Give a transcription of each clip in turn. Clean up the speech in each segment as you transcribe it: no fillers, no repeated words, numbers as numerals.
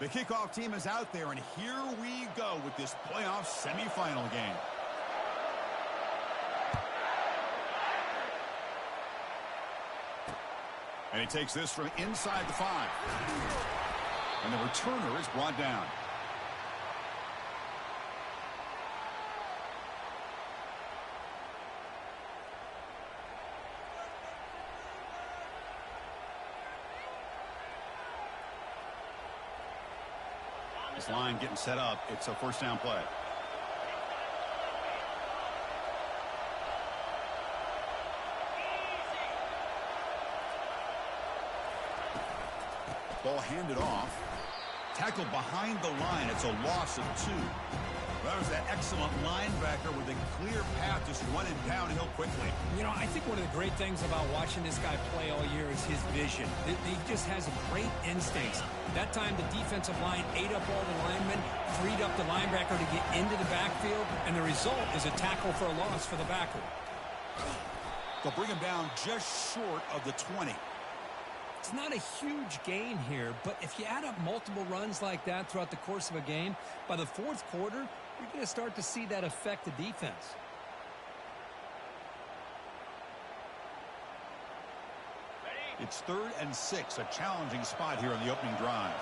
The kickoff team is out there, and here we go with this playoff semifinal game. And he takes this from inside the 5. And the returner is brought down. This line getting set up. It's a first down play. Ball handed off. Tackled behind the line. It's a loss of 2. That was that excellent linebacker with a clear path just running downhill quickly. You know, I think one of the great things about watching this guy play all year is his vision. He just has great instincts. That time the defensive line ate up all the linemen, freed up the linebacker to get into the backfield, and the result is a tackle for a loss for the backer. They'll bring him down just short of the 20. It's not a huge gain here, but if you add up multiple runs like that throughout the course of a game, by the fourth quarter, you're going to start to see that affect the defense. It's 3rd and 6, a challenging spot here on the opening drive.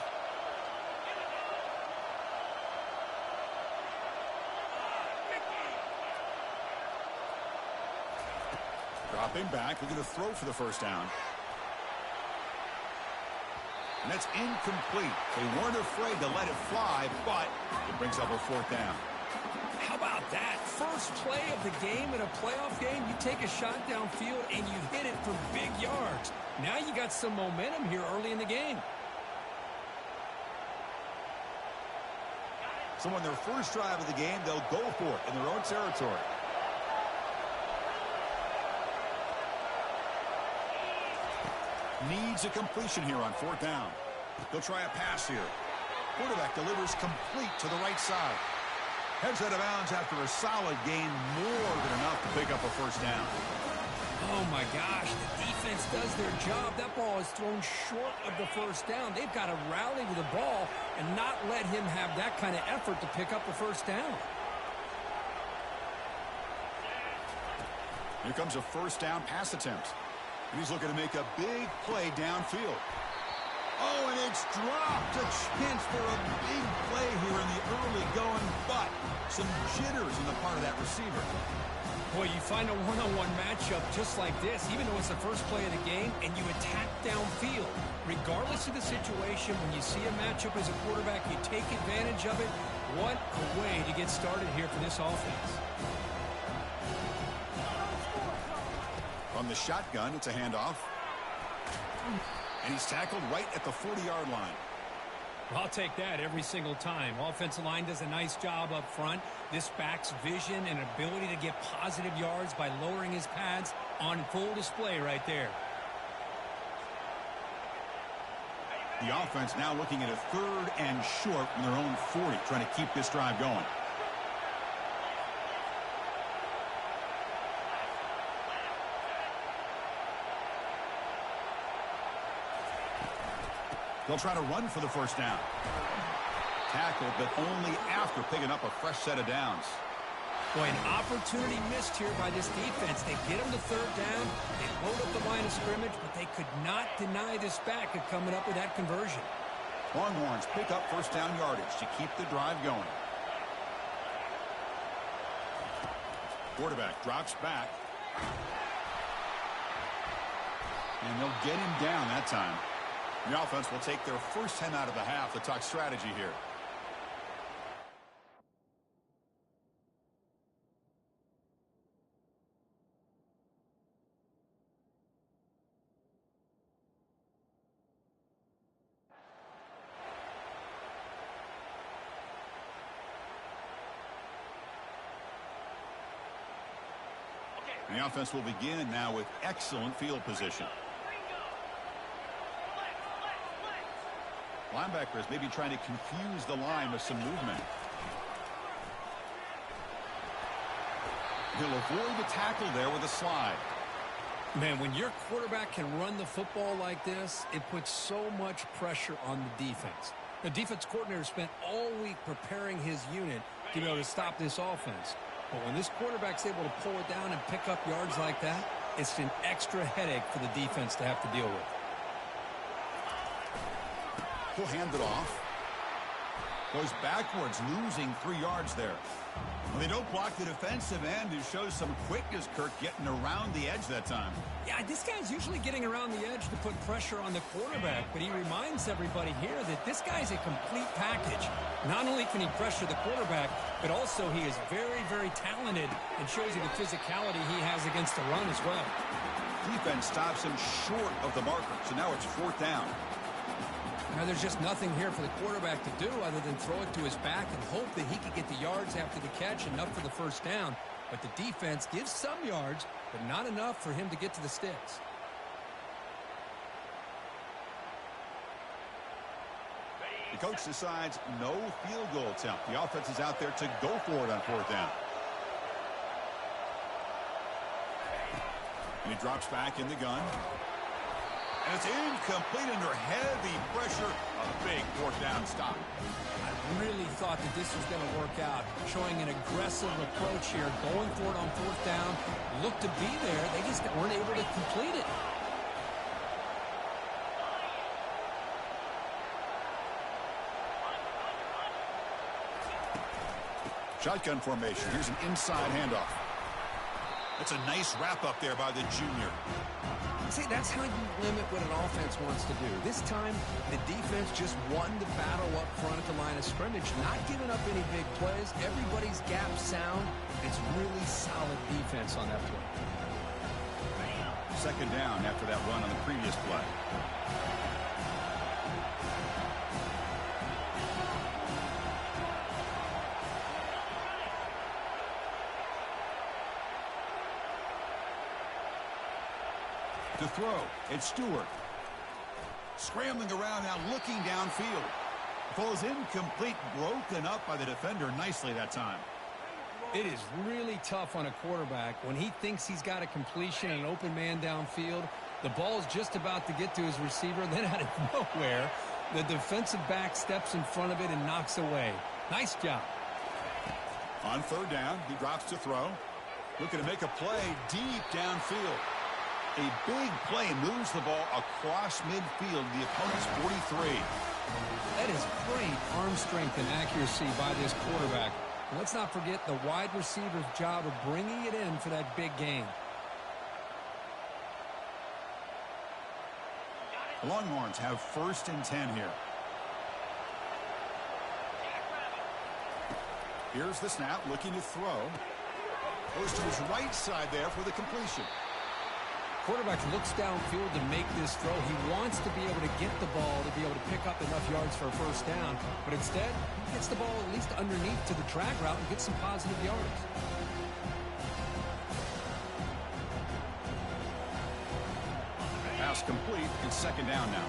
Dropping back, looking to throw for the first down. And that's incomplete. They weren't afraid to let it fly, but it brings up a 4th down. How about that? First play of the game in a playoff game, you take a shot downfield and you hit it for big yards. Now you got some momentum here early in the game. So on their first drive of the game, they'll go for it in their own territory. Needs a completion here on 4th down. They'll try a pass here. Quarterback delivers complete to the right side. Heads out of bounds after a solid gain, more than enough to pick up a first down. Oh my gosh, the defense does their job. That ball is thrown short of the first down. They've got to rally with the ball and not let him have that kind of effort to pick up the first down. Here comes a first down pass attempt. He's looking to make a big play downfield. Oh, and it's dropped. A chance for a big play here in the early going, but some jitters on the part of that receiver. Boy, you find a one-on-one matchup just like this, even though it's the first play of the game, and you attack downfield. Regardless of the situation, when you see a matchup as a quarterback, you take advantage of it. What a way to get started here for this offense. From the shotgun, it's a handoff. And he's tackled right at the 40-yard line. I'll take that every single time. Offensive line does a nice job up front. This back's vision and ability to get positive yards by lowering his pads on full display right there. The offense now looking at a 3rd and short from their own 40, trying to keep this drive going. They'll try to run for the first down. Tackled, but only after picking up a fresh set of downs. Boy, an opportunity missed here by this defense. They get them to 3rd down. They load up the line of scrimmage, but they could not deny this back of coming up with that conversion. Longhorns pick up first down yardage to keep the drive going. Quarterback drops back. And they'll get him down that time. The offense will take their first 10 out of the half to talk strategy here. And the offense will begin now with excellent field position. Linebackers maybe trying to confuse the line with some movement. He'll avoid the tackle there with a slide. Man, when your quarterback can run the football like this, it puts so much pressure on the defense. The defense coordinator spent all week preparing his unit to be able to stop this offense. But when this quarterback's able to pull it down and pick up yards like that, it's an extra headache for the defense to have to deal with. He'll hand it off. Goes backwards, losing 3 yards there. Well, they don't block the defensive end. It shows some quickness, Kirk, getting around the edge that time. Yeah, this guy's usually getting around the edge to put pressure on the quarterback, but he reminds everybody here that this guy's a complete package. Not only can he pressure the quarterback, but also he is very, very talented and shows you the physicality he has against the run as well. Defense stops him short of the marker, so now it's 4th down. Now, there's just nothing here for the quarterback to do other than throw it to his back and hope that he can get the yards after the catch, enough for the first down. But the defense gives some yards, but not enough for him to get to the sticks. The coach decides no field goal attempt. The offense is out there to go for it on 4th down. And he drops back in the gun. And it's incomplete under heavy pressure. A big 4th down stop. I really thought that this was going to work out, showing an aggressive approach here, going for it on 4th down. Looked to be there. They just weren't able to complete it. Shotgun formation. Here's an inside handoff. That's a nice wrap up there by the junior. See, that's how you limit what an offense wants to do. This time, the defense just won the battle up front at the line of scrimmage, not giving up any big plays. Everybody's gap sound. It's really solid defense on that play. 2nd down after that run on the previous play. To throw, it's Stewart. Scrambling around now, looking downfield. Falls incomplete, broken up by the defender nicely that time. It is really tough on a quarterback when he thinks he's got a completion, an open man downfield. The ball's just about to get to his receiver, then out of nowhere, the defensive back steps in front of it and knocks away. Nice job. On 3rd down, he drops to throw. Looking to make a play deep downfield. A big play moves the ball across midfield, the opponent's 43. That is great arm strength and accuracy by this quarterback. And let's not forget the wide receiver's job of bringing it in for that big gain. The Longhorns have 1st and 10 here. Here's the snap, looking to throw. Goes to his right side there for the completion. Quarterback looks downfield to make this throw. He wants to be able to get the ball to be able to pick up enough yards for a 1st down. But instead, he gets the ball at least underneath to the drag route and gets some positive yards. Pass complete. It's 2nd down now.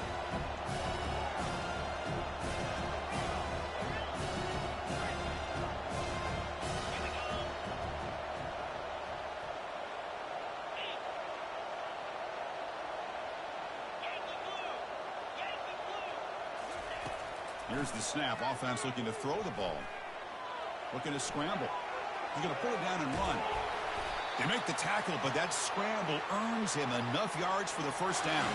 Here's the snap. Offense looking to throw the ball. Looking to scramble. He's going to pull it down and run. They make the tackle, but that scramble earns him enough yards for the 1st down.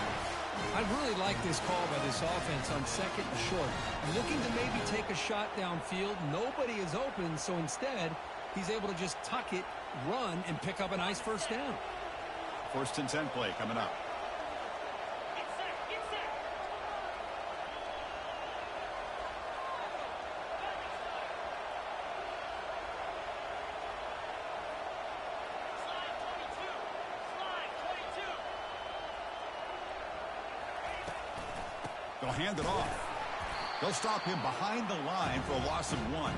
I really like this call by this offense on 2nd and short. Looking to maybe take a shot downfield. Nobody is open, so instead, he's able to just tuck it, run, and pick up a nice 1st down. 1st and 10 play coming up. They'll hand it off. They'll stop him behind the line for a loss of 1.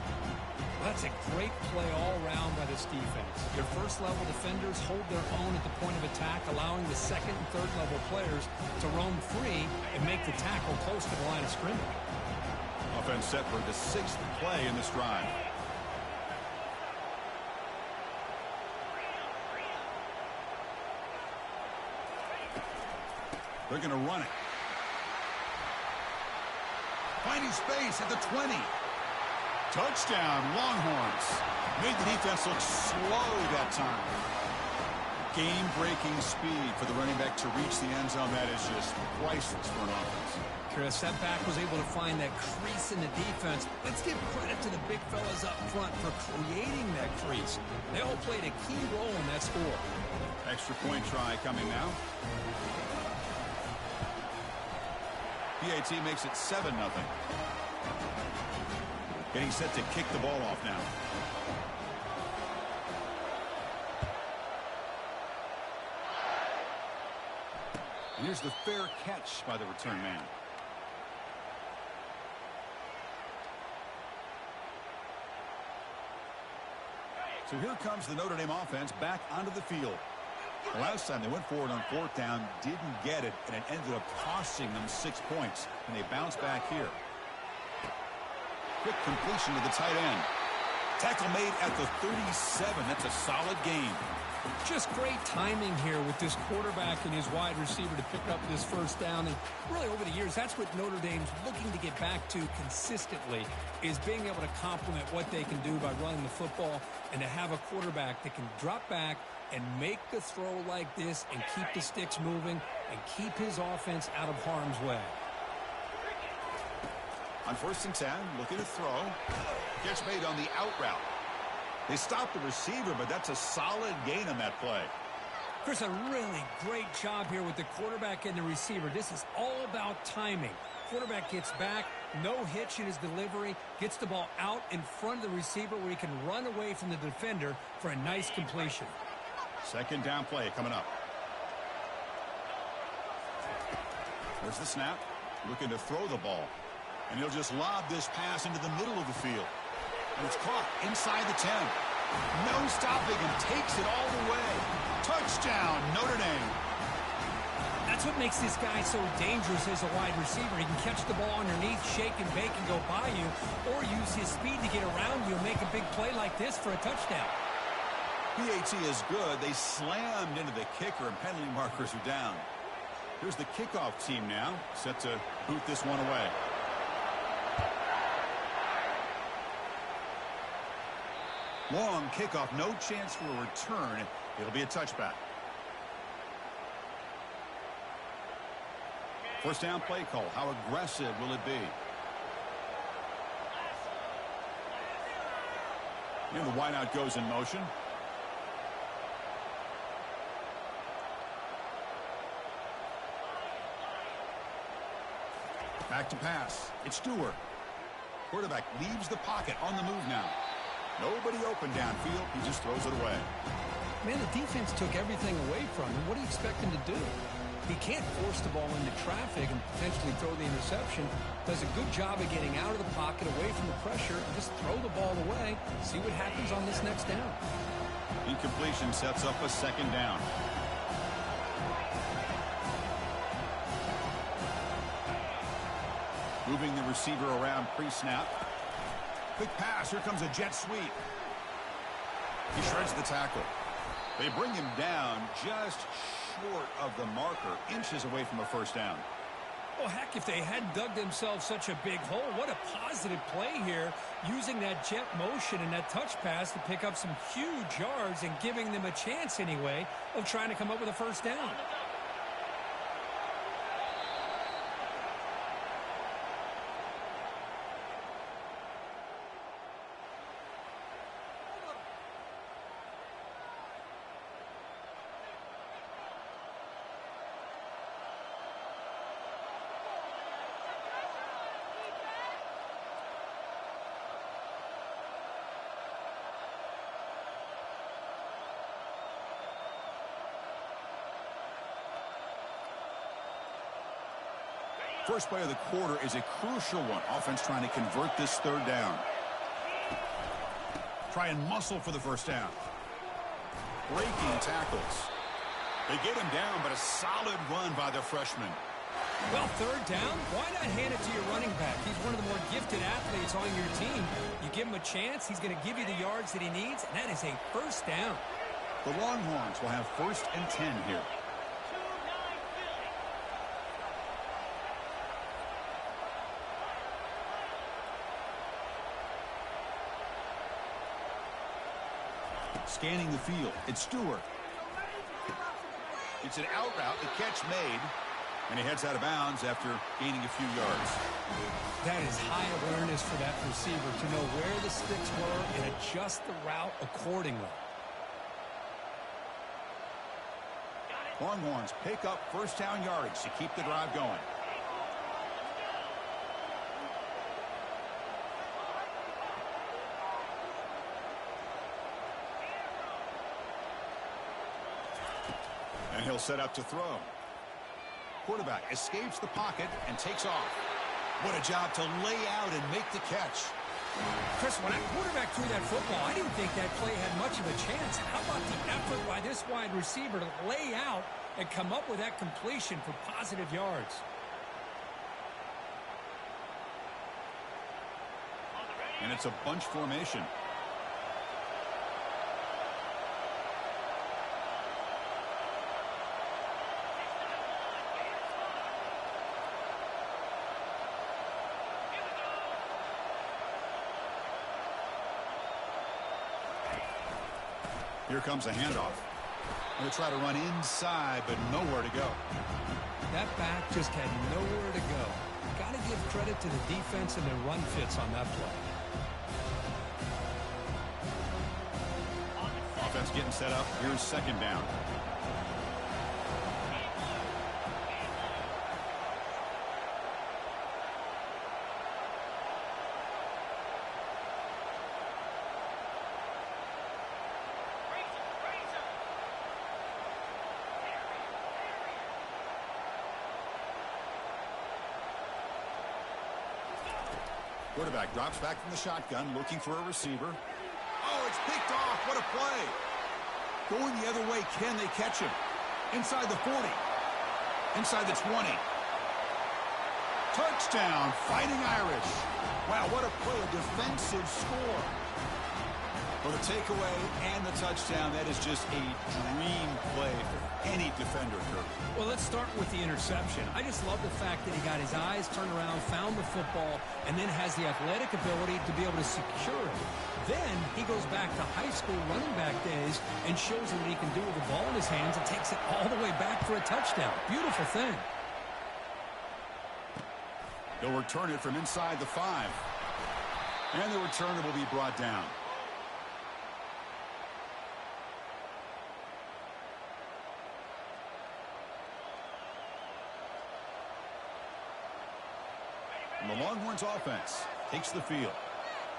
That's a great play all around by this defense. Your 1st-level defenders hold their own at the point of attack, allowing the 2nd and 3rd-level players to roam free and make the tackle close to the line of scrimmage. Offense set for the 6th play in this drive. They're going to run it. Finding space at the 20. Touchdown, Longhorns. Made the defense look slow that time. Game-breaking speed for the running back to reach the end zone. That is just priceless for an offense. Chris, that back was able to find that crease in the defense. Let's give credit to the big fellas up front for creating that crease. They all played a key role in that score. Extra point try coming now. PAT makes it 7-0. Getting set to kick the ball off now. And here's the fair catch by the return man. So here comes the Notre Dame offense back onto the field. The last time they went forward on fourth down, didn't get it, and it ended up costing them 6 points. And they bounce back here. Quick completion to the tight end. Tackle made at the 37. That's a solid gain. Just great timing here with this quarterback and his wide receiver to pick up this first down. And really over the years, that's what Notre Dame's looking to get back to consistently, is being able to complement what they can do by running the football and to have a quarterback that can drop back and make the throw like this and keep the sticks moving and keep his offense out of harm's way. On 1st and 10, looking to throw. Catch made on the out route. They stopped the receiver, but that's a solid gain on that play. Chris, a really great job here with the quarterback and the receiver. This is all about timing. Quarterback gets back, no hitch in his delivery, gets the ball out in front of the receiver where he can run away from the defender for a nice completion. 2nd down play coming up. There's the snap. Looking to throw the ball. And he'll just lob this pass into the middle of the field. And it's caught inside the 10. No stopping and takes it all the way. Touchdown, Notre Dame. That's what makes this guy so dangerous as a wide receiver. He can catch the ball underneath, shake and bake and go by you, or use his speed to get around you and make a big play like this for a touchdown. PAT is good. They slammed into the kicker and penalty markers are down. Here's the kickoff team now, set to boot this one away. Long kickoff, no chance for a return. It'll be a touchback. 1st down play call. How aggressive will it be? And the wideout goes in motion. Back to pass. It's Stewart. Quarterback leaves the pocket on the move now. Nobody open downfield. He just throws it away. Man, the defense took everything away from him. What do you expect him to do? He can't force the ball into traffic and potentially throw the interception. Does a good job of getting out of the pocket, away from the pressure, and just throw the ball away. See what happens on this next down. Incompletion sets up a 2nd down. Moving the receiver around pre-snap. Quick pass. Here comes a jet sweep. He shreds the tackle. They bring him down just short of the marker, inches away from a 1st down. Well, heck, if they hadn't dug themselves such a big hole, what a positive play here, using that jet motion and that touch pass to pick up some huge yards and giving them a chance anyway of trying to come up with a 1st down. First play of the quarter is a crucial one. Offense trying to convert this 3rd down. Try and muscle for the 1st down. Breaking tackles. They get him down, but a solid run by the freshman. Well, 3rd down, why not hand it to your running back? He's one of the more gifted athletes on your team. You give him a chance, he's going to give you the yards that he needs, and that is a 1st down. The Longhorns will have 1st and 10 here. Scanning the field, it's Stewart. It's an out route, the catch made, and he heads out of bounds after gaining a few yards. That is high awareness for that receiver to know where the sticks were and adjust the route accordingly. Longhorns pick up first down yardage to keep the drive going. And he'll set up to throw. Quarterback escapes the pocket and takes off. What a job to lay out and make the catch. Chris, when that quarterback threw that football, I didn't think that play had much of a chance. How about the effort by this wide receiver to lay out and come up with that completion for positive yards? And it's a bunch formation. Here comes a handoff. Going to try to run inside, but nowhere to go. That back just had nowhere to go. Got to give credit to the defense and their run fits on that play. Offense getting set up. Here's second down. Quarterback drops back from the shotgun, looking for a receiver. Oh, it's picked off. What a play. Going the other way, can they catch him? Inside the 40. Inside the 20. Touchdown, Fighting Irish. Wow, what a play, a defensive score. For the takeaway and the touchdown, that is just a dream play for any defender, Kirk. Well, let's start with the interception. I just love the fact that he got his eyes turned around, found the football, and then has the athletic ability to be able to secure it. Then he goes back to high school running back days and shows what he can do with the ball in his hands and takes it all the way back for a touchdown. Beautiful thing. They'll return it from inside the 5. And the returner will be brought down. And the Longhorns offense takes the field.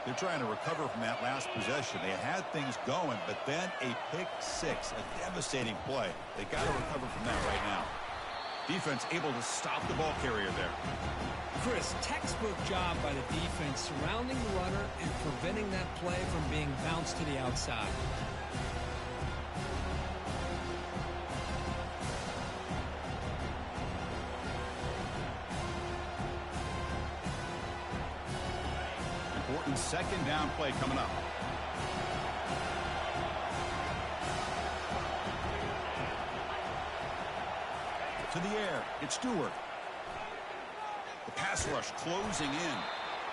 They're trying to recover from that last possession. They had things going, but then a pick six, a devastating play. They got to recover from that right now. Defense able to stop the ball carrier there. Chris, textbook job by the defense surrounding the runner and preventing that play from being bounced to the outside. Important second down play coming up. To the air, it's Stewart. The pass rush closing in.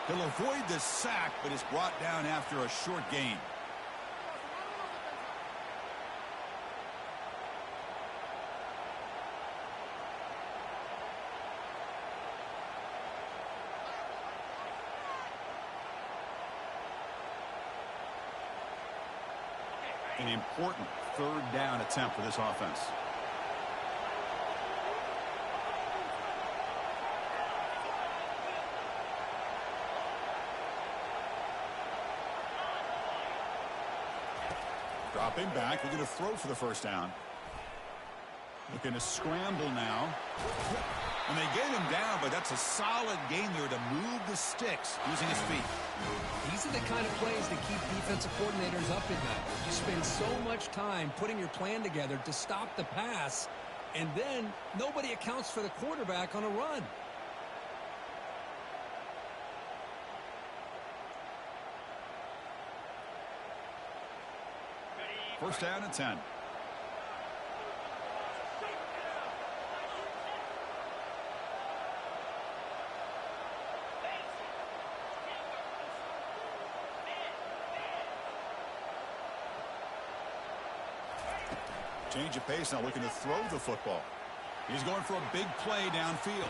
He'll avoid the sack, but is brought down after a short gain. An important third down attempt for this offense. Dropping back, looking to throw for the first down. Looking to scramble now. And they get him down, but that's a solid gain there to move the sticks using his feet. These are the kind of plays that keep defensive coordinators up at night. You spend so much time putting your plan together to stop the pass, and then nobody accounts for the quarterback on a run. First down and 10. Change of pace now, looking to throw the football. He's going for a big play downfield.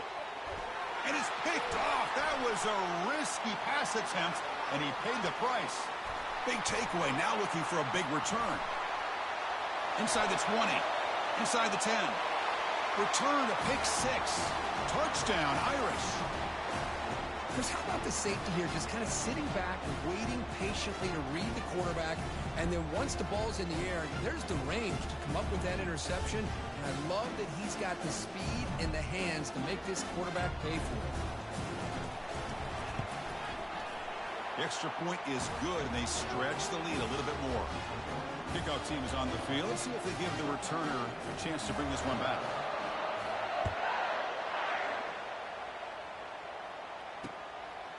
And it's picked off. That was a risky pass attempt, and he paid the price. Big takeaway, now looking for a big return. Inside the 20, inside the 10. Return to pick 6. Touchdown, Irish. Chris, how about the safety here, just kind of sitting back, waiting patiently to read the quarterback, and then once the ball's in the air, there's the range to come up with that interception, and I love that he's got the speed and the hands to make this quarterback pay for it. The extra point is good, and they stretch the lead a little bit more. Kickoff team is on the field. Let's see if they give the returner a chance to bring this one back.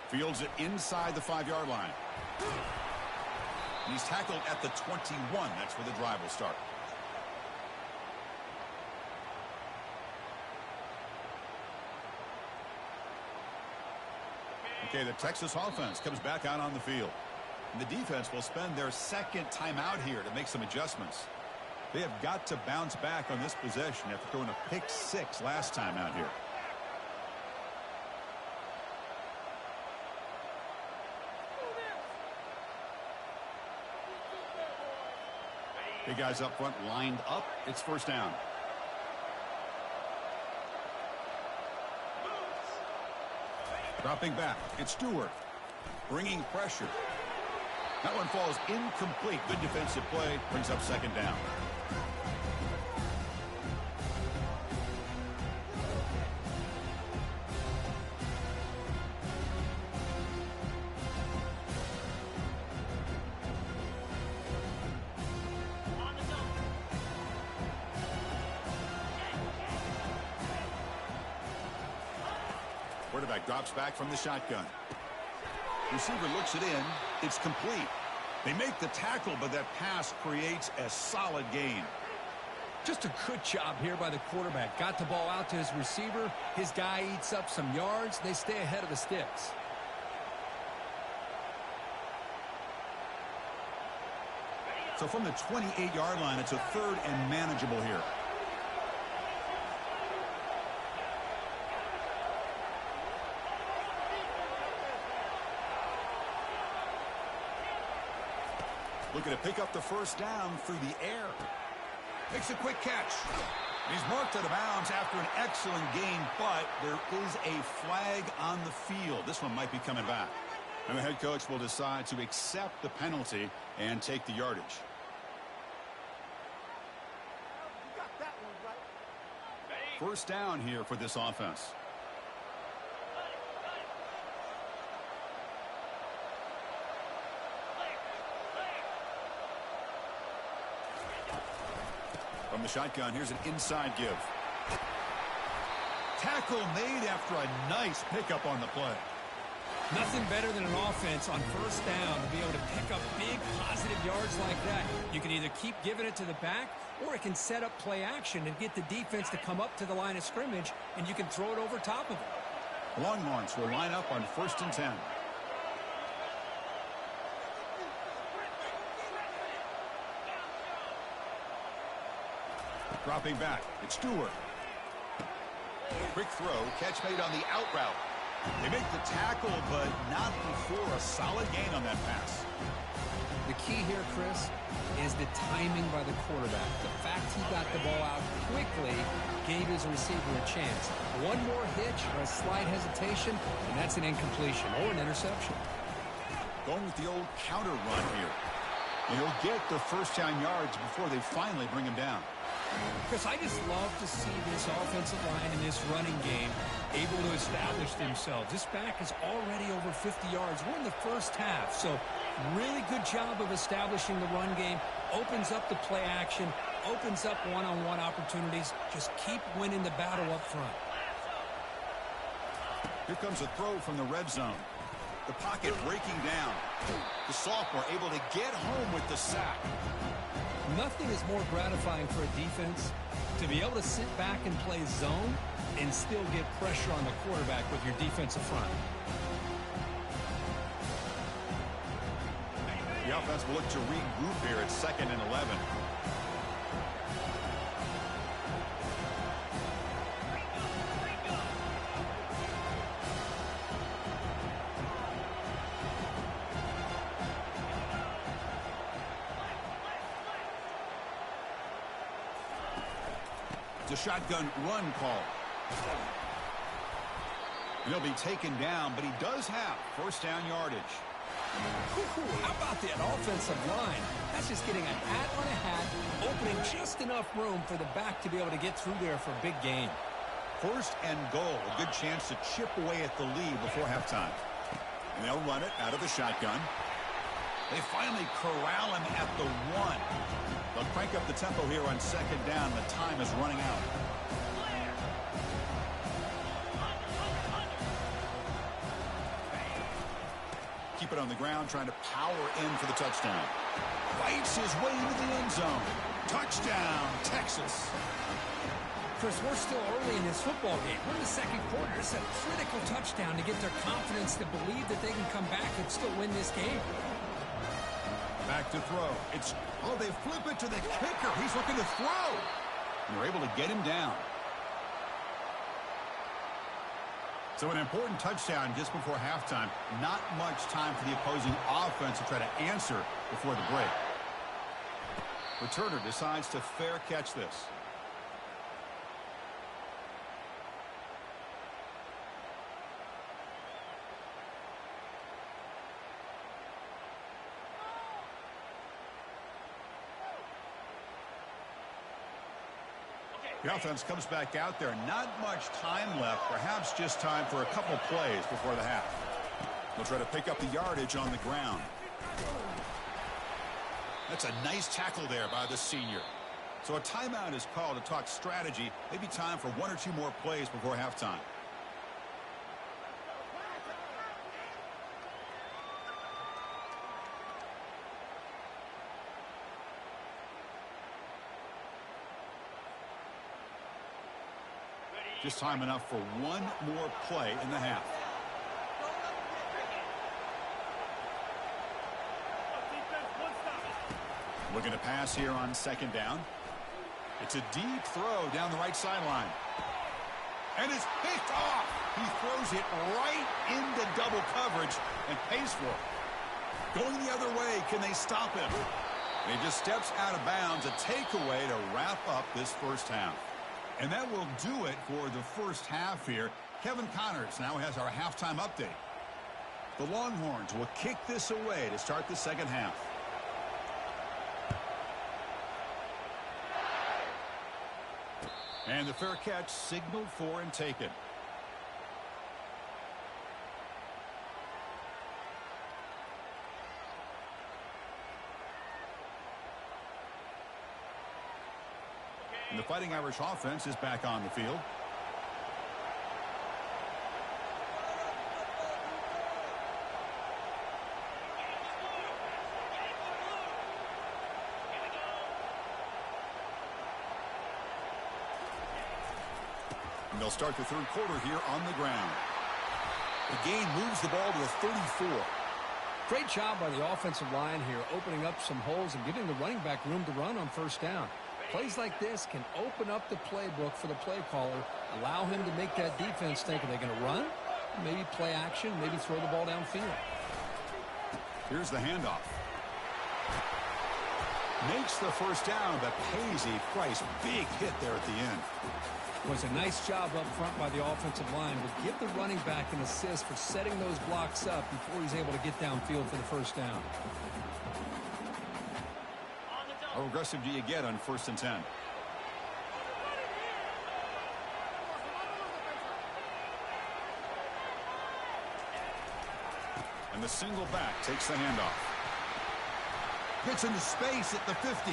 Fields it inside the 5-yard line. And he's tackled at the 21. That's where the drive will start. Okay, the Texas offense comes back out on the field. And the defense will spend their second timeout here to make some adjustments. They have got to bounce back on this possession after throwing a pick 6 last time out here. Big guys up front lined up. It's first down. Dropping back. It's Stewart. Bringing pressure. That one falls incomplete. Good defensive play. Brings up second down. Quarterback drops back from the shotgun. Receiver looks it in. It's complete. They make the tackle, but that pass creates a solid gain. Just a good job here by the quarterback. Got the ball out to his receiver. His guy eats up some yards. They stay ahead of the sticks. So from the 28-yard line, it's a third and manageable here. Looking to pick up the first down through the air. Makes a quick catch. He's marked out of bounds after an excellent gain, but there is a flag on the field. This one might be coming back. And the head coach will decide to accept the penalty and take the yardage. First down here for this offense. From the shotgun, here's an inside give. Tackle made after a nice pickup on the play. Nothing better than an offense on first down to be able to pick up big positive yards like that. You can either keep giving it to the back, or it can set up play action and get the defense to come up to the line of scrimmage, and you can throw it over top of it. Longhorns will line up on 1st and 10. Dropping back, it's Stewart. Quick throw, catch made on the out route. They make the tackle, but not before a solid gain on that pass. The key here, Chris, is the timing by the quarterback. The fact he got the ball out quickly gave his receiver a chance. One more hitch or a slight hesitation, and that's an incompletion or an interception. Going with the old counter run here. And he'll get the first down yards before they finally bring him down. Chris, I just love to see this offensive line in this running game able to establish themselves. This back is already over 50 yards. We're in the first half, so really good job of establishing the run game. Opens up the play action, opens up one-on-one opportunities. Just keep winning the battle up front. Here comes a throw from the red zone. The pocket breaking down. The sophomore able to get home with the sack. Nothing is more gratifying for a defense to be able to sit back and play zone and still get pressure on the quarterback with your defensive front. The offense will look to regroup here at 2nd and 11. It's a shotgun run call. He'll be taken down, but he does have first down yardage. How about that offensive line? That's just getting a hat on a hat, opening just enough room for the back to be able to get through there for a big gain. First and goal, a good chance to chip away at the lead before halftime. And they'll run it out of the shotgun. They finally corral him at the 1. They'll crank up the tempo here on second down. The time is running out. Keep it on the ground, trying to power in for the touchdown. Fights his way into the end zone. Touchdown, Texas. Chris, we're still early in this football game. We're in the second quarter. It's a critical touchdown to get their confidence to believe that they can come back and still win this game. Back to throw. They flip it to the kicker. He's looking to throw. And they're able to get him down. So an important touchdown just before halftime. Not much time for the opposing offense to try to answer before the break. Returner decides to fair catch this. The offense comes back out there. Not much time left. Perhaps just time for a couple plays before the half. They'll try to pick up the yardage on the ground. That's a nice tackle there by the senior. So a timeout is called to talk strategy. Maybe time for 1 or 2 more plays before halftime. Just time enough for 1 more play in the half. Looking to pass here on second down. It's a deep throw down the right sideline. And it's picked off. He throws it right into double coverage and pays for it. Going the other way, can they stop him? And he just steps out of bounds. A takeaway to wrap up this first half. And that will do it for the first half here. Kevin Connors now has our halftime update. The Longhorns will kick this away to start the second half. And the fair catch signaled for and taken. And the Fighting Irish offense is back on the field. And they'll start the third quarter here on the ground. The gain moves the ball to a 34. Great job by the offensive line here, opening up some holes and giving the running back room to run on first down. Plays like this can open up the playbook for the play caller, allow him to make that defense think, are they going to run? Maybe play action, maybe throw the ball downfield. Here's the handoff. Makes the first down, but pays a price. Big hit there at the end. It was a nice job up front by the offensive line, but give the running back an assist for setting those blocks up before he's able to get downfield for the first down. How aggressive do you get on 1st and 10? And the single back takes the handoff. Gets into space at the 50.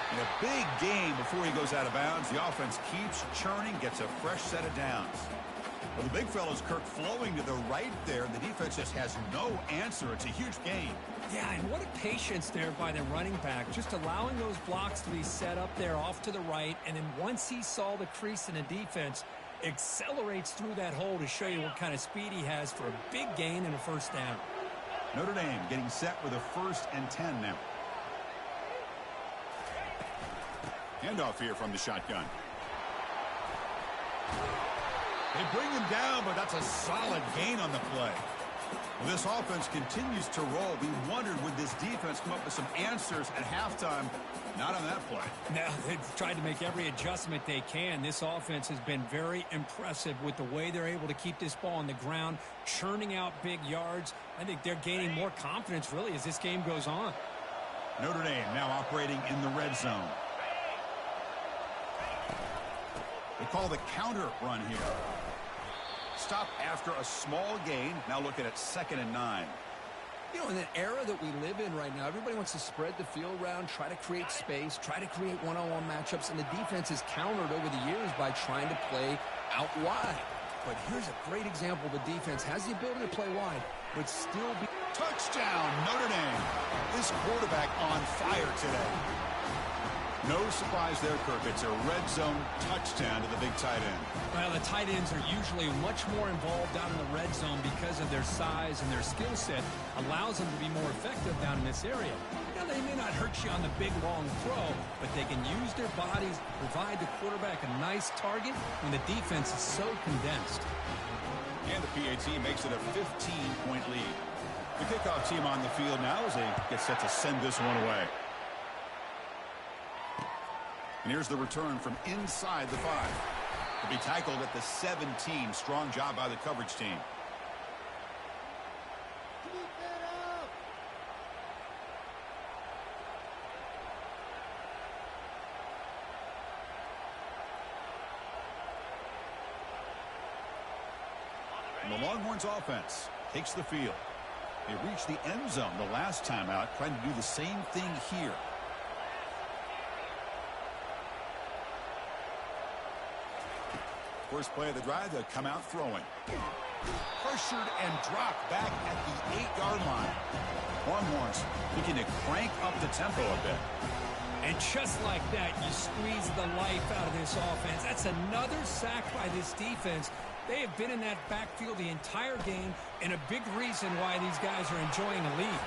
And a big gain before he goes out of bounds. The offense keeps churning, gets a fresh set of downs. Well, the big fella's Kirk flowing to the right there. The defense just has no answer. It's a huge gain. Yeah, and what a patience there by the running back, just allowing those blocks to be set up there off to the right, and then once he saw the crease in the defense, accelerates through that hole to show you what kind of speed he has for a big gain and a first down. Notre Dame getting set with a 1st and 10 now. Handoff here from the shotgun. They bring him down, but that's a solid gain on the play. Well, this offense continues to roll. We wondered, would this defense come up with some answers at halftime? Not on that play. Now, they've tried to make every adjustment they can. This offense has been very impressive with the way they're able to keep this ball on the ground, churning out big yards. I think they're gaining more confidence, really, as this game goes on. Notre Dame now operating in the red zone. They call the counter run here. Stop after a small gain. Now looking at 2nd and 9. You know, in an era that we live in right now, everybody wants to spread the field around, try to create space, try to create one-on-one matchups, and the defense has countered over the years by trying to play out wide. But here's a great example. The defense has the ability to play wide, but still be... Touchdown, Notre Dame. This quarterback on fire today. No surprise there, Kirk. It's a red zone touchdown to the big tight end. Well, the tight ends are usually much more involved down in the red zone because of their size, and their skill set allows them to be more effective down in this area. Now, they may not hurt you on the big, long throw, but they can use their bodies, provide the quarterback a nice target when the defense is so condensed. And the PAT makes it a 15-point lead. The kickoff team on the field now as they get set to send this one away. And here's the return from inside the 5. To be tackled at the 17. Strong job by the coverage team. And the Longhorns offense takes the field. They reached the end zone the last time out, trying to do the same thing here. First play of the drive, they'll come out throwing. Pressured and dropped back at the 8-yard line. Longhorns looking to crank up the tempo a bit. And just like that, you squeeze the life out of this offense. That's another sack by this defense. They have been in that backfield the entire game, and a big reason why these guys are enjoying a lead.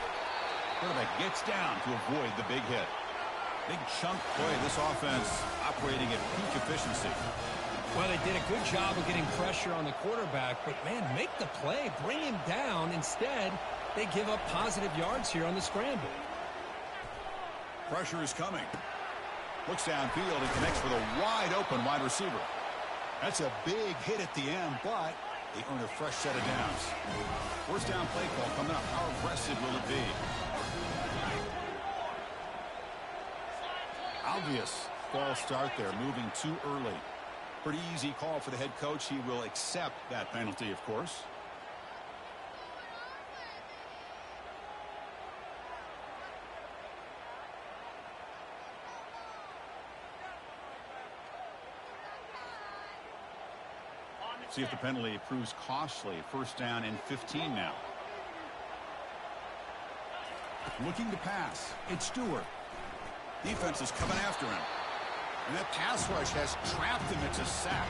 Quarterback gets down to avoid the big hit. Big chunk play. This offense operating at peak efficiency. Well, they did a good job of getting pressure on the quarterback, but, man, make the play. Bring him down. Instead, they give up positive yards here on the scramble. Pressure is coming. Looks downfield and connects with a wide-open wide receiver. That's a big hit at the end, but they earn a fresh set of downs. First down play call coming up. How aggressive will it be? Obvious false start there, moving too early. Pretty easy call for the head coach. He will accept that penalty, of course. See if the penalty proves costly. First down and 15 now. Looking to pass. It's Stewart. Defense is coming after him. And that pass rush has trapped him. It's a sack.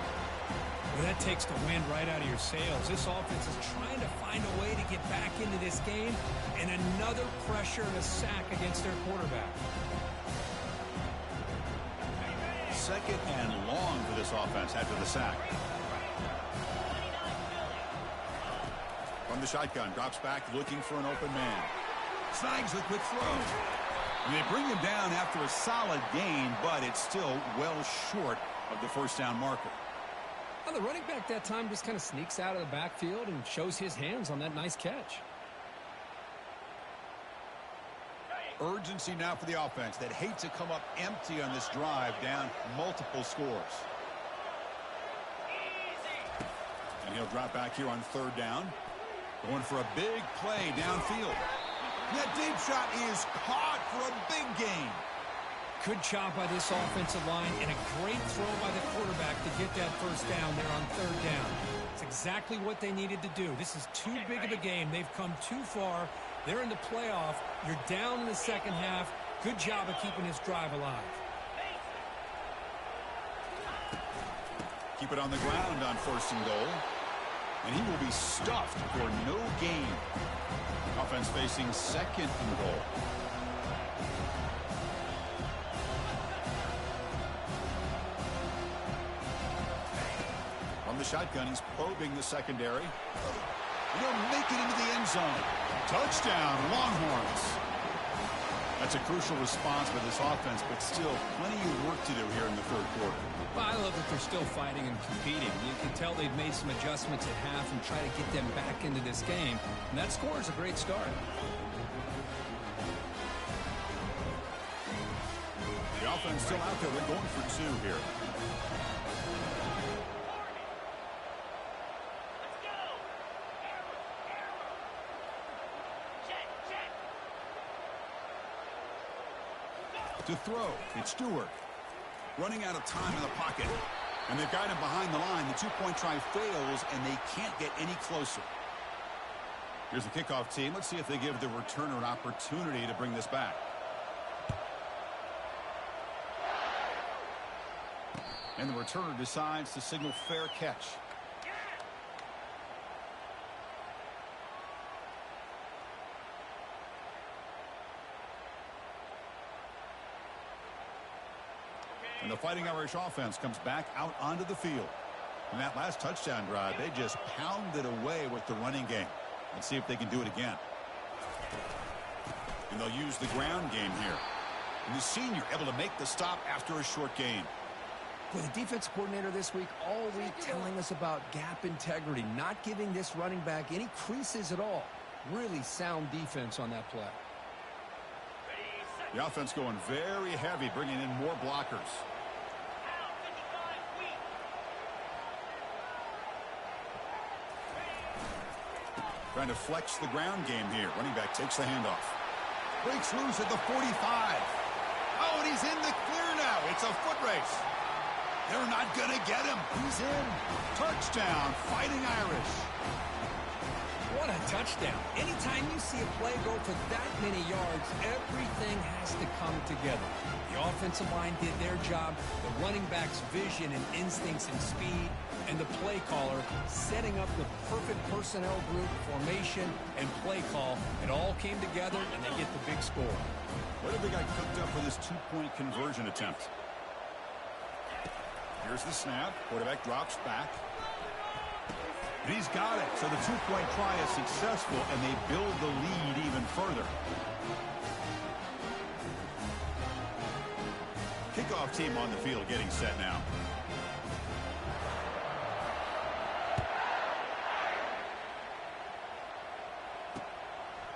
Well, that takes the wind right out of your sails. This offense is trying to find a way to get back into this game, and another pressure and a sack against their quarterback. Second and long for this offense after the sack. From the shotgun, drops back looking for an open man. Snags the quick throw. And they bring him down after a solid gain, but it's still well short of the first down marker. Well, the running back that time just kind of sneaks out of the backfield and shows his hands on that nice catch. Urgency now for the offense that hates to come up empty on this drive, down multiple scores. And he'll drop back here on third down. Going for a big play downfield. That deep shot is caught for a big gain. Good job by this offensive line, and a great throw by the quarterback to get that first down there on third down. It's exactly what they needed to do. This is too big of a game. They've come too far. They're in the playoff. You're down in the second half. Good job of keeping this drive alive. Keep it on the ground on first and goal. And he will be stuffed for no gain. Offense facing second and goal. From the shotgun, he's probing the secondary. And they'll make it into the end zone. Touchdown, Longhorns. That's a crucial response by this offense, but still plenty of work to do here in the third quarter. Well, I love that they're still fighting and competing. You can tell they've made some adjustments at half and try to get them back into this game. And that score is a great start. The offense still out there. They're going for two here. To throw, it's Stewart. Running out of time in the pocket. And they've got him behind the line. The two-point try fails, and they can't get any closer. Here's the kickoff team. Let's see if they give the returner an opportunity to bring this back. And the returner decides to signal fair catch. And the Fighting Irish offense comes back out onto the field. In that last touchdown drive, they just pounded away with the running game. Let's see if they can do it again. And they'll use the ground game here. And the senior able to make the stop after a short gain. With the defense coordinator this week, all week telling us about gap integrity, not giving this running back any creases at all. Really sound defense on that play. The offense going very heavy, bringing in more blockers. Trying to flex the ground game here. Running back takes the handoff. Breaks loose at the 45. Oh, and he's in the clear now. It's a foot race. They're not going to get him. He's in. Touchdown, Fighting Irish. What a touchdown. Anytime you see a play go for that many yards, everything has to come together. The offensive line did their job, the running back's vision and instincts and speed, and the play caller setting up the perfect personnel group, formation, and play call. It all came together, and they get the big score. What have they got cooked up for this two-point conversion attempt? Here's the snap. Quarterback drops back. And he's got it. So the two-point try is successful, and they build the lead even further. Kickoff team on the field getting set now.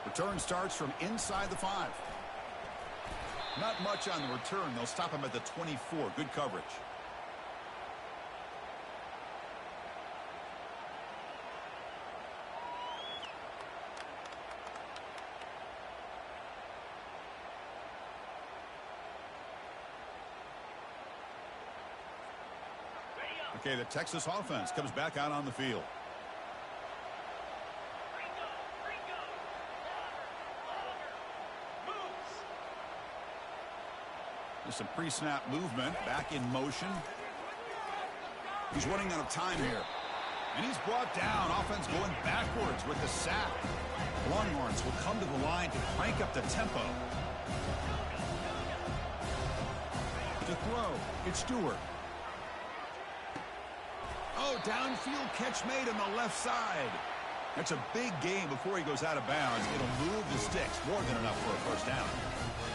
Return starts from inside the 5. Not much on the return. They'll stop him at the 24. Good coverage. Okay, the Texas offense comes back out on the field. There's some pre-snap movement, back in motion. He's running out of time here. And he's brought down. Offense going backwards with the sack. Longhorns will come to the line to crank up the tempo. To throw, it's Stewart. Oh, downfield catch made on the left side. That's a big gain before he goes out of bounds. It'll move the sticks, more than enough for a first down.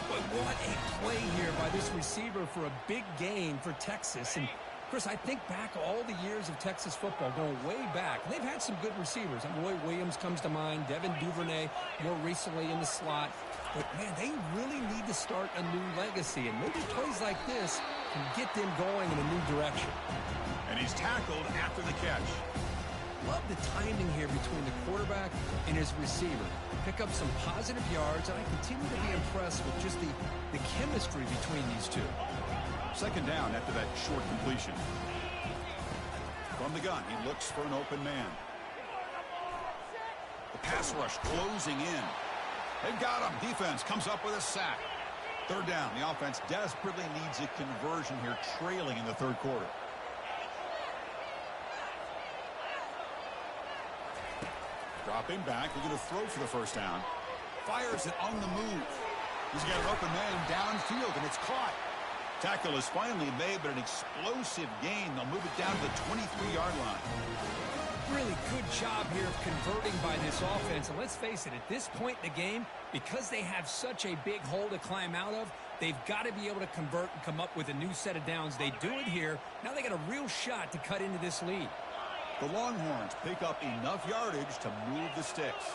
But what a play here by this receiver for a big gain for Texas. And, Chris, I think back all the years of Texas football, going way back. They've had some good receivers. Roy Williams comes to mind, Devin Duvernay more recently in the slot. But, man, they really need to start a new legacy. And maybe plays like this can get them going in a new direction. And he's tackled after the catch. Love the timing here between the quarterback and his receiver. Pick up some positive yards, and I continue to be impressed with just the chemistry between these two. Second down after that short completion. From the gun, he looks for an open man. The pass rush closing in. They've got him. Defense comes up with a sack. Third down. The offense desperately needs a conversion here, trailing in the third quarter. Dropping back, looking to throw for the first down. Fires it on the move. He's got an open man downfield, and it's caught. Tackle is finally made, but an explosive gain. They'll move it down to the 23-yard line. Really good job here of converting by this offense. And let's face it, at this point in the game, because they have such a big hole to climb out of, they've got to be able to convert and come up with a new set of downs. They do it here. Now they got a real shot to cut into this lead. The Longhorns pick up enough yardage to move the sticks.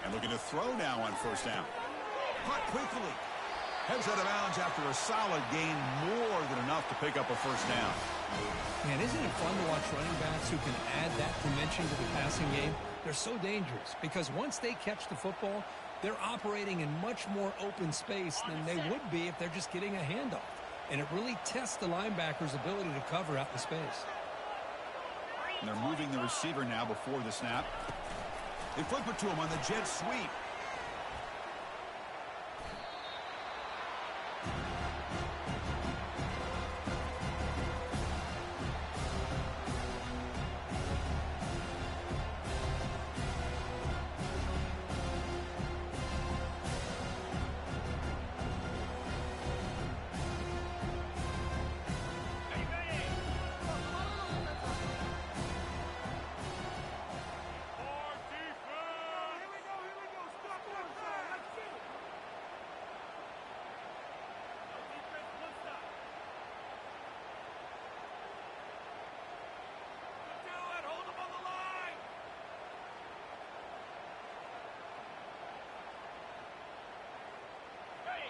And looking to throw now on first down. Caught quickly. Heads out of bounds after a solid gain, more than enough to pick up a first down. Man, isn't it fun to watch running backs who can add that dimension to the passing game? They're so dangerous because once they catch the football, they're operating in much more open space than they would be if they're just getting a handoff. And it really tests the linebacker's ability to cover out the space. And they're moving the receiver now before the snap. They flip it to him on the jet sweep.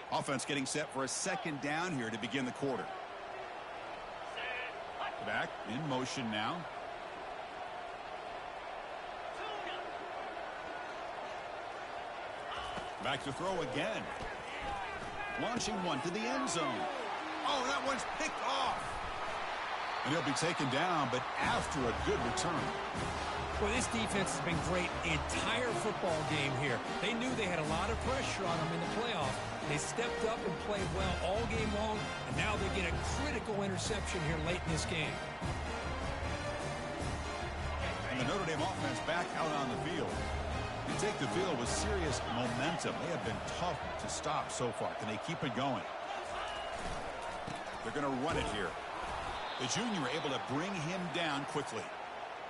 Offense getting set for a second down here to begin the quarter. Back in motion now. Back to throw again. Launching one to the end zone. Oh, that one's picked off. And he'll be taken down, but after a good return. Well, this defense has been great the entire football game here. They knew they had a lot of pressure on them in the playoff. They stepped up and played well all game long, and now they get a critical interception here late in this game. And the Notre Dame offense back out on the field. They take the field with serious momentum. They have been tough to stop so far. Can they keep it going? They're going to run it here. The junior able to bring him down quickly.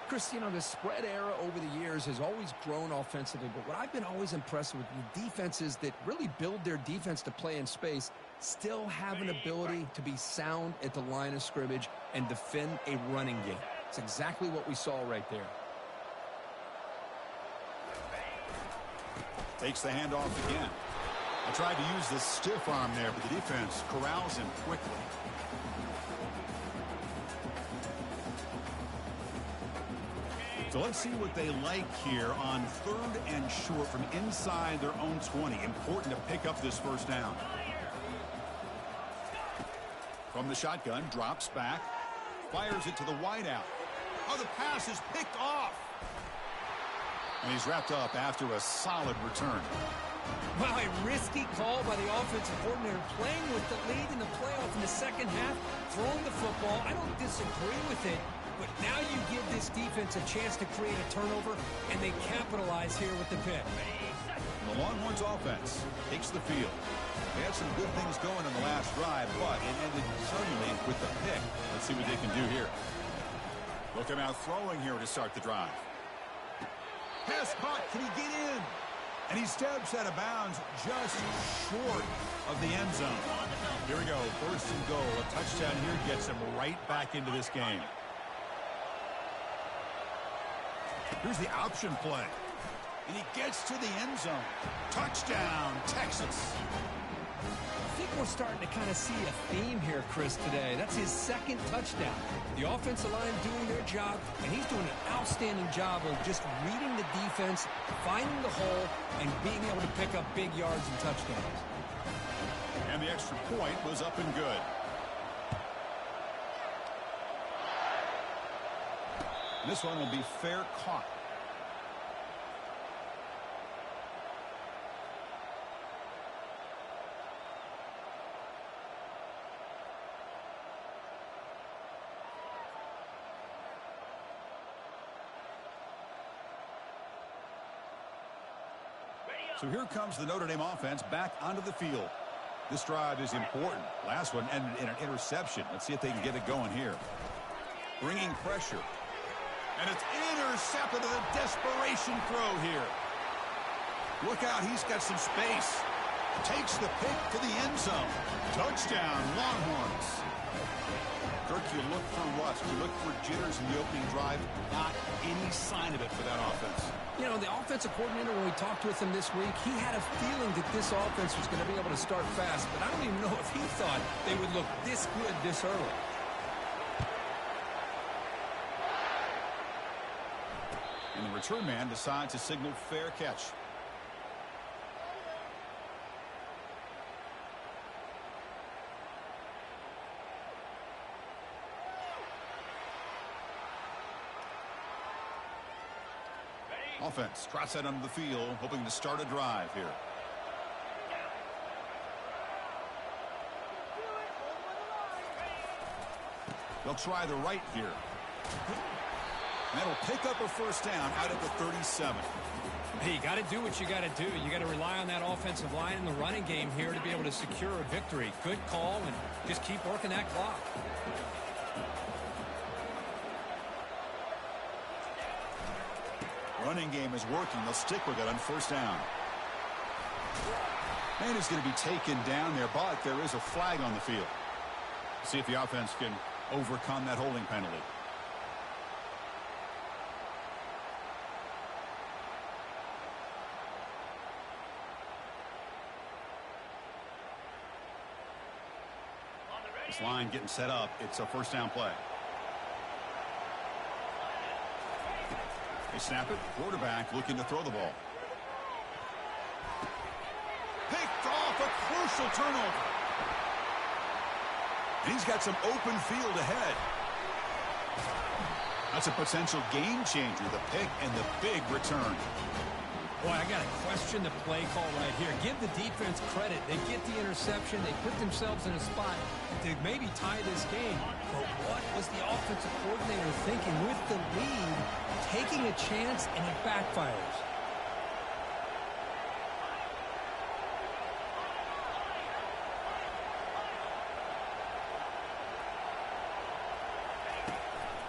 Chris, you know, the spread era over the years has always grown offensively, but what I've been always impressed with the defenses that really build their defense to play in space still have an ability to be sound at the line of scrimmage and defend a running game. It's exactly what we saw right there. Takes the handoff again. I tried to use the stiff arm there, but the defense corrals him quickly. So let's see what they like here on 3rd and short from inside their own 20. Important to pick up this first down. From the shotgun, drops back, fires it to the wideout. Oh, the pass is picked off. And he's wrapped up after a solid return. Wow, a risky call by the offensive coordinator, playing with the lead in the playoff in the second half, throwing the football. I don't disagree with it. But now you give this defense a chance to create a turnover, and they capitalize here with the pick. The Longhorns offense takes the field. They had some good things going in the last drive, but it ended suddenly with the pick. Let's see what they can do here. Look him out throwing here to start the drive. Pass caught. Can he get in? And he steps out of bounds just short of the end zone. Here we go. 1st and goal. A touchdown here gets him right back into this game. Here's the option play. And he gets to the end zone. Touchdown, Texas. I think we're starting to kind of see a theme here, Chris, today. That's his 2nd touchdown. The offensive line doing their job, and he's doing an outstanding job of just reading the defense, finding the hole, and being able to pick up big yards and touchdowns. And the extra point was up and good. This one will be fair caught. So here comes the Notre Dame offense back onto the field. This drive is important. Last one ended in an interception. Let's see if they can get it going here. Bringing pressure. And it's intercepted to the desperation throw here. Look out, he's got some space. Takes the pick to the end zone. Touchdown, Longhorns. Kirk, you look for rust. You look for jitters in the opening drive. Not any sign of it for that offense. You know, the offensive coordinator, when we talked with him this week, he had a feeling that this offense was going to be able to start fast, but I don't even know if he thought they would look this good this early. And the return man decides to signal fair catch. Offense trots that onto the field, hoping to start a drive here. They'll try the right here. And that'll pick up a first down out at the 37. Hey, you got to do what you got to do. You got to rely on that offensive line in the running game here to be able to secure a victory. Good call, and just keep working that clock. Running game is working. They'll stick with it on first down. Man is going to be taken down there, but there is a flag on the field. See if the offense can overcome that holding penalty. This line getting set up. It's a first down play. They snap it. Quarterback looking to throw the ball. Picked off, a crucial turnover. And he's got some open field ahead. That's a potential game changer, the pick and the big return. Boy, I got to question the play call right here. Give the defense credit. They get the interception. They put themselves in a spot to maybe tie this game. But what was the offensive coordinator thinking with the lead, taking a chance, and it backfires?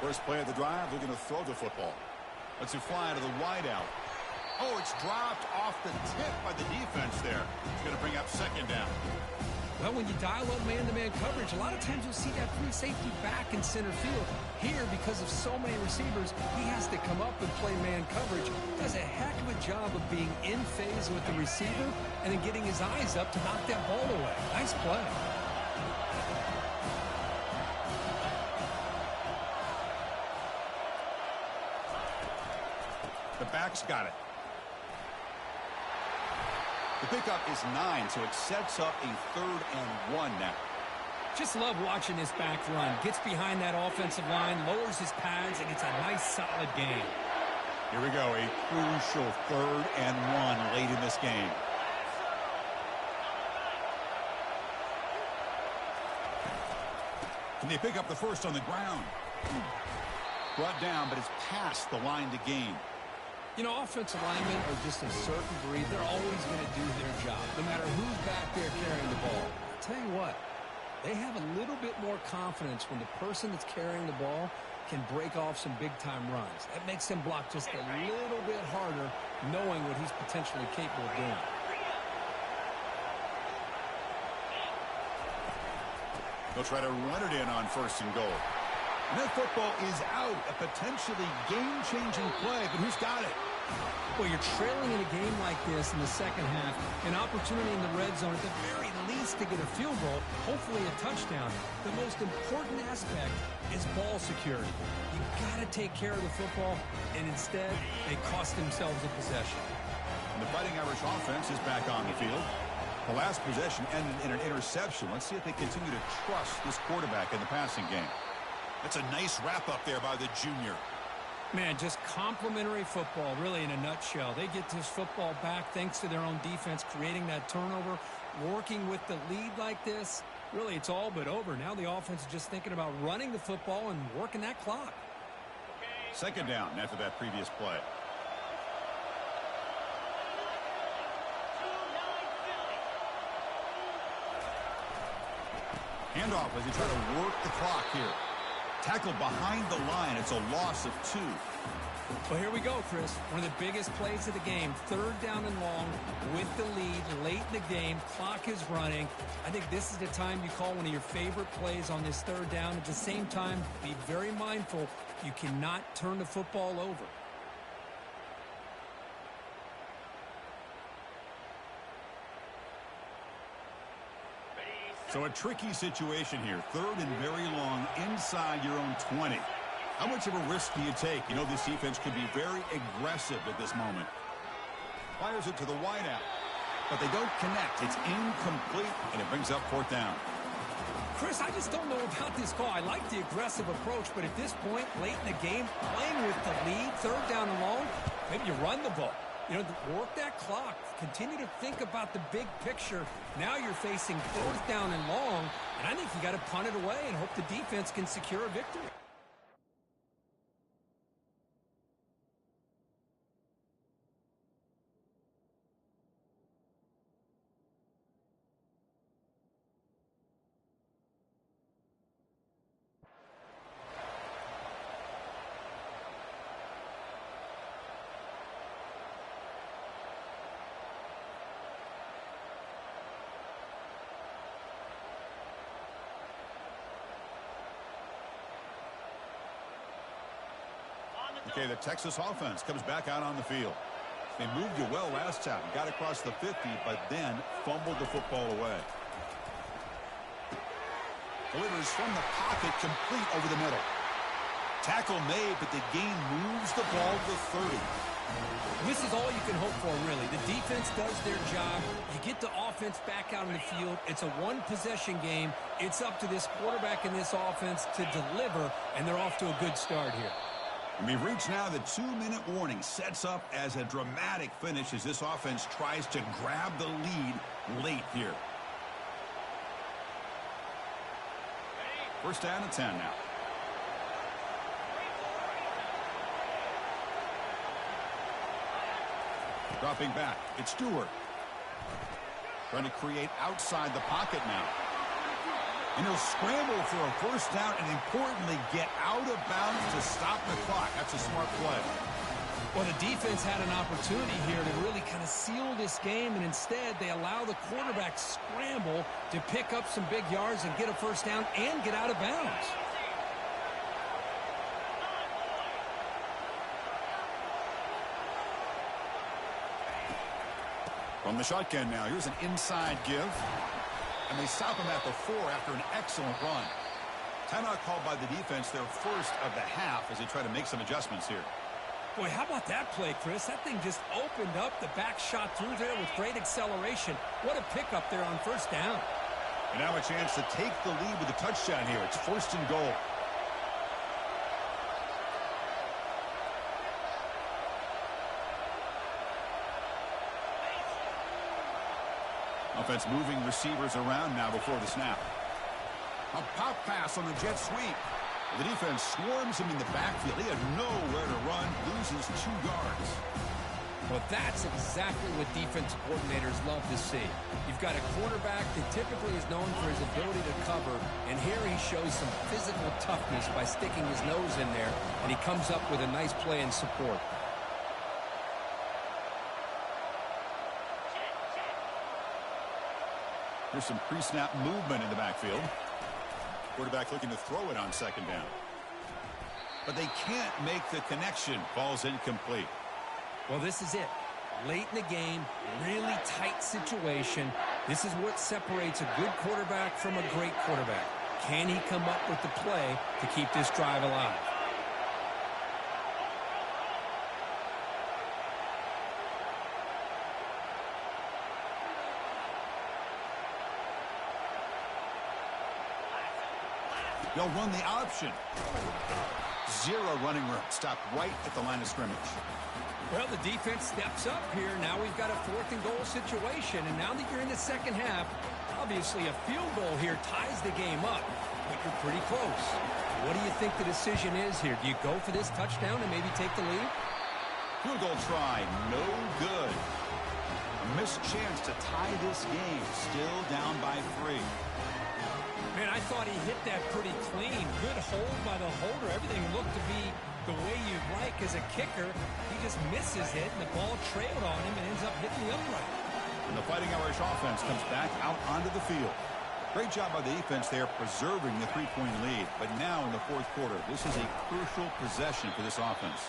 First play of the drive, looking to throw the football. Let's it fly to the wideout. Oh, it's dropped off the tip by the defense there. It's going to bring up second down. Well, when you dial up man-to-man coverage, a lot of times you'll see that free safety back in center field. Here, because of so many receivers, he has to come up and play man coverage. Does a heck of a job of being in phase with the receiver and then getting his eyes up to knock that ball away. Nice play. The back's got it. The pickup is 9, so it sets up a 3rd and 1 now. Just love watching this back run. Gets behind that offensive line, lowers his pads, and it's a nice, solid game. Here we go, a crucial 3rd and 1 late in this game. Can they pick up the first on the ground? Brought down, but it's past the line to gain. You know, offensive linemen are just a certain breed. They're always going to do their job, no matter who's back there carrying the ball. I'll tell you what, they have a little bit more confidence when the person that's carrying the ball can break off some big-time runs. That makes him block just a little bit harder, knowing what he's potentially capable of doing. They'll try to run it in on 1st and goal. And that football is out, a potentially game-changing play, but who's got it? Well, you're trailing in a game like this in the second half, an opportunity in the red zone at the very least to get a field goal, hopefully a touchdown. The most important aspect is ball security. You've got to take care of the football, and instead, they cost themselves a possession. And the Fighting Irish offense is back on the field. The last possession ended in an interception. Let's see if they continue to trust this quarterback in the passing game. That's a nice wrap-up there by the junior. Man, just complimentary football, really, in a nutshell. They get this football back thanks to their own defense, creating that turnover, working with the lead like this. Really, it's all but over. Now the offense is just thinking about running the football and working that clock. Second down after that previous play. Handoff as he tries to work the clock here. Tackled behind the line. It's a loss of 2. Well, here we go, Chris. One of the biggest plays of the game. 3rd down and long with the lead late in the game. Clock is running. I think this is the time you call one of your favorite plays on this 3rd down. At the same time, be very mindful. You cannot turn the football over. So a tricky situation here. 3rd and very long inside your own 20. How much of a risk do you take? You know, this defense could be very aggressive at this moment. Fires it to the wideout, but they don't connect. It's incomplete, and it brings up 4th down. Chris, I just don't know about this call. I like the aggressive approach, but at this point, late in the game, playing with the lead, 3rd down and long, maybe you run the ball. You know, work that clock. Continue to think about the big picture. Now you're facing 4th down and long, and I think you got to punt it away and hope the defense can secure a victory. Okay, the Texas offense comes back out on the field. They moved you well last time. Got across the 50, but then fumbled the football away. Delivers from the pocket, complete over the middle. Tackle made, but the gain moves the ball to 30. This is all you can hope for, really. The defense does their job. You get the offense back out in the field. It's a one-possession game. It's up to this quarterback and this offense to deliver, and they're off to a good start here. And we've reached now the 2-minute warning. Sets up as a dramatic finish as this offense tries to grab the lead late here. 1st down and 10 now. Dropping back, it's Stewart. Trying to create outside the pocket now. And he'll scramble for a 1st down and, importantly, get out of bounds to stop the clock. That's a smart play. Well, the defense had an opportunity here to really kind of seal this game, and instead they allow the quarterback scramble to pick up some big yards and get a 1st down and get out of bounds. From the shotgun now, here's an inside give. And they stop him at the 4 after an excellent run. Timeout called by the defense, their 1st of the half, as they try to make some adjustments here. Boy, how about that play, Chris? That thing just opened up. The back shot through there with great acceleration. What a pickup there on 1st down. And now a chance to take the lead with a touchdown here. It's 1st and goal. Offense moving receivers around now before the snap. A pop pass on the jet sweep. The defense swarms him in the backfield. He had nowhere to run, loses 2 yards. Well, that's exactly what defense coordinators love to see. You've got a quarterback that typically is known for his ability to cover, and here he shows some physical toughness by sticking his nose in there, and he comes up with a nice play in support. There's some pre-snap movement in the backfield. Quarterback looking to throw it on 2nd down. But they can't make the connection. Ball's incomplete. Well, this is it. Late in the game, really tight situation. This is what separates a good quarterback from a great quarterback. Can he come up with the play to keep this drive alive? They'll run the option. 0 running room. Stopped right at the line of scrimmage. Well, the defense steps up here. Now we've got a 4th and goal situation. And now that you're in the 2nd half, obviously a field goal here ties the game up. But you're pretty close. What do you think the decision is here? Do you go for this touchdown and maybe take the lead? Field goal try. No good. A missed chance to tie this game. Still down by 3. Man, I thought he hit that pretty clean. Good hold by the holder. Everything looked to be the way you'd like as a kicker. He just misses it, and the ball trailed on him and ends up hitting the upright. And the Fighting Irish offense comes back out onto the field. Great job by the defense there preserving the three-point lead. But now in the fourth quarter, this is a crucial possession for this offense.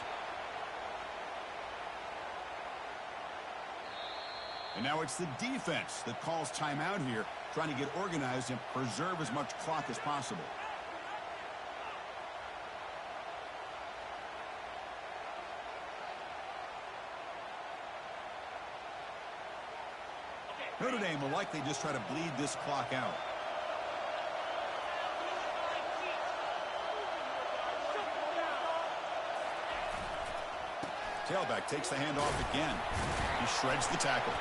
And now it's the defense that calls timeout here, trying to get organized and preserve as much clock as possible. Notre Dame will likely just try to bleed this clock out. Tailback takes the handoff again. He shreds the tackle.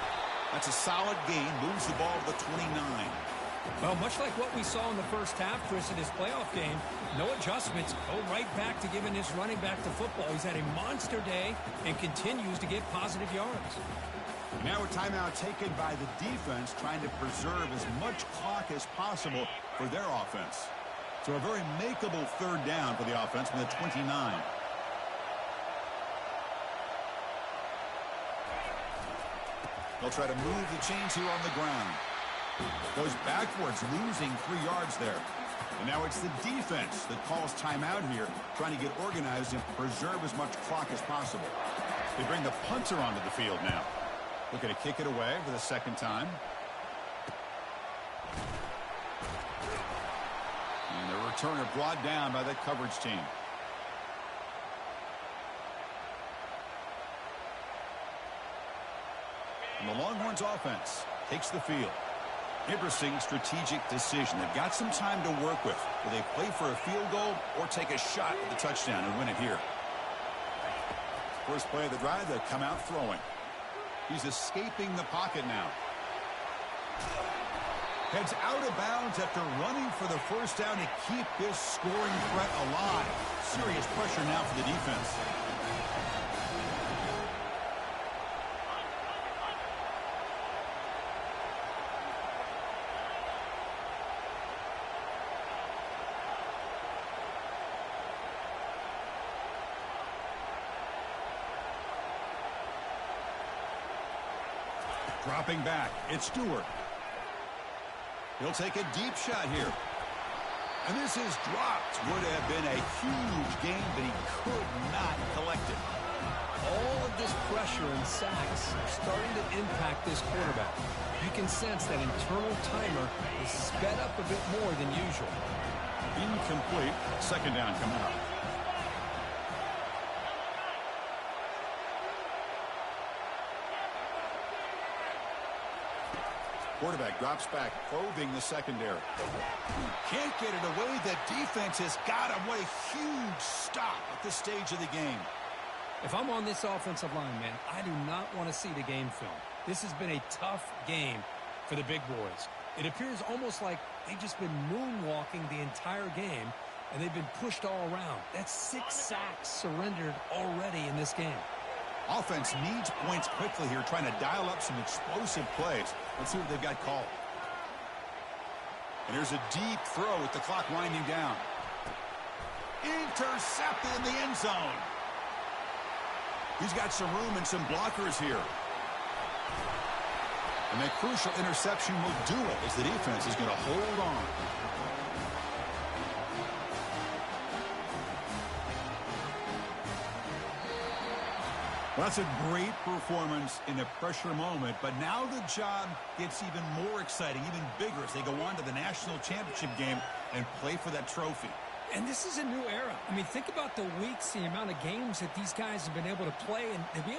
That's a solid gain, moves the ball to the 29. Well, much like what we saw in the first half, Chris, in his playoff game, no adjustments, go right back to giving his running back to football. He's had a monster day and continues to get positive yards. Now a timeout taken by the defense, trying to preserve as much clock as possible for their offense. So a very makeable third down for the offense from the 29. They'll try to move the chains here on the ground. Goes backwards, losing 3 yards there. And now it's the defense that calls timeout here, trying to get organized and preserve as much clock as possible. They bring the punter onto the field now. Looking to kick it away for the second time. And the returner brought down by the coverage team. And the Longhorns offense takes the field. Interesting strategic decision. They've got some time to work with. Will they play for a field goal or take a shot at the touchdown and win it here? First play of the drive, they'll come out throwing. He's escaping the pocket now. Heads out of bounds after running for the first down to keep this scoring threat alive. Serious pressure now for the defense. Dropping back, it's Stewart. He'll take a deep shot here. And this is dropped. Would have been a huge gain, but he could not collect it. All of this pressure and sacks are starting to impact this quarterback. You can sense that internal timer is sped up a bit more than usual. Incomplete. Second down coming up. Quarterback drops back, probing the secondary. Can't get it away. The defense has got him. What a huge stop at this stage of the game. If I'm on this offensive line, man, I do not want to see the game film. This has been a tough game for the big boys. It appears almost like they've just been moonwalking the entire game, and they've been pushed all around. That's 6 sacks surrendered already in this game. Offense needs points quickly here, trying to dial up some explosive plays. Let's see what they've got called. And here's a deep throw with the clock winding down. Intercepted in the end zone. He's got some room and some blockers here. And that crucial interception will do it as the defense is going to hold on. Well, that's a great performance in a pressure moment, but now the job gets even more exciting, even bigger as they go on to the national championship game and play for that trophy. And this is a new era. I mean, think about the weeks, the amount of games that these guys have been able to play, and they'll be